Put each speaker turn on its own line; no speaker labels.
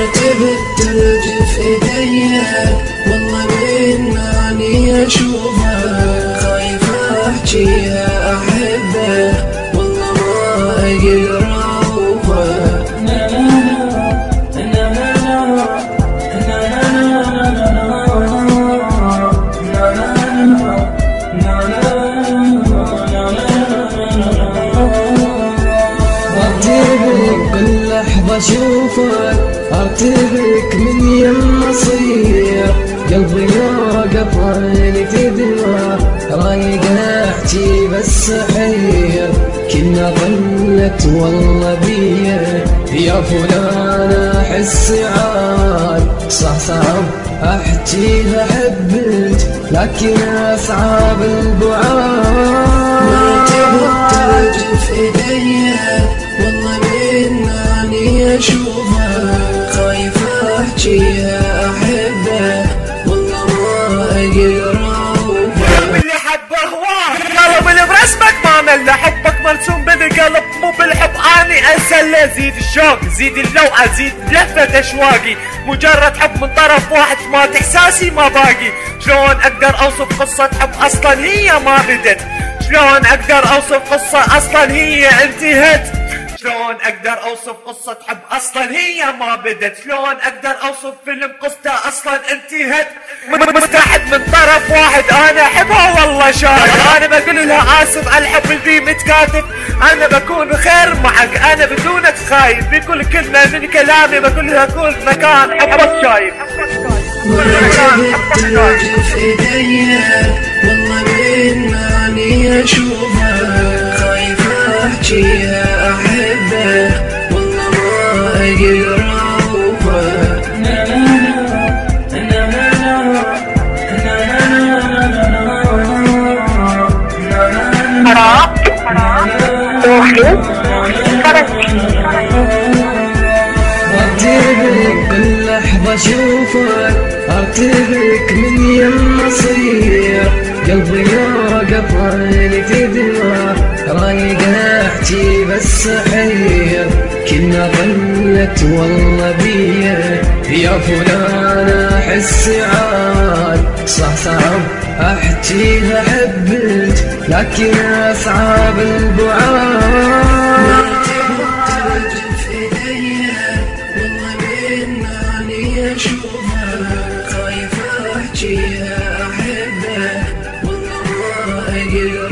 مرتبة ترجف ايديا والله مناني اشوفها، خايف احجيها احبه والله ما اقدر اعوفها. ارتبك كل لحظة اشوفك، ارتبك من يم اصير، قلبي يوقف عيني تدمع، رايق احجي بس حير، كنا ظلت والله بيا يا فلان احس عاد، صح صعب احجيها حبك لكن اصعب البعاد. مرتبة ترجف ايديا والله مناني اشوفها، خايف احجيها احبه والله ما اقدر اعوفها.
قلب اللي حبه هواه، قلب اللي برسمك ما مله، حبك مرسوم بالقلب مو بالحب، اني اسله زيد الشوق زيد اللوعه زيد لفه اشواقي، مجرد حب من طرف واحد مات احساسي ما باقي. شلون اقدر اوصف قصه حب اصلا هي ما بدت، شلون اقدر اوصف قصه اصلا هي انتهت، شلون اقدر اوصف قصة حب اصلا هي ما بدت، شلون اقدر اوصف فيلم قصته اصلا انتهت. مستحد من طرف واحد انا احبها والله شايف، انا بقول لها اسف على الحب اللي متكاتف، انا بكون خير معك انا بدونك خايف، بكل كلمة من كلامي بقول لها كل مكان حبك شايف.
ترجف ايديا والله مناني اشوفها، خايف احجيها احبه والله ما اقدر اعوفها. ارتبك كل لحظة اشوفك، ارتبك من يم اصير، قلبي يوقف عيني تدمع، رايق احجي بس حير، كنا ظلت والله بيا يا فلان احس عاد، صح صعب احجيها حبك لكن اصعب البعاد. مرتبة ترجف ايديا والله مناني اشوفها، خايف احجيها احبه والله ما اقدر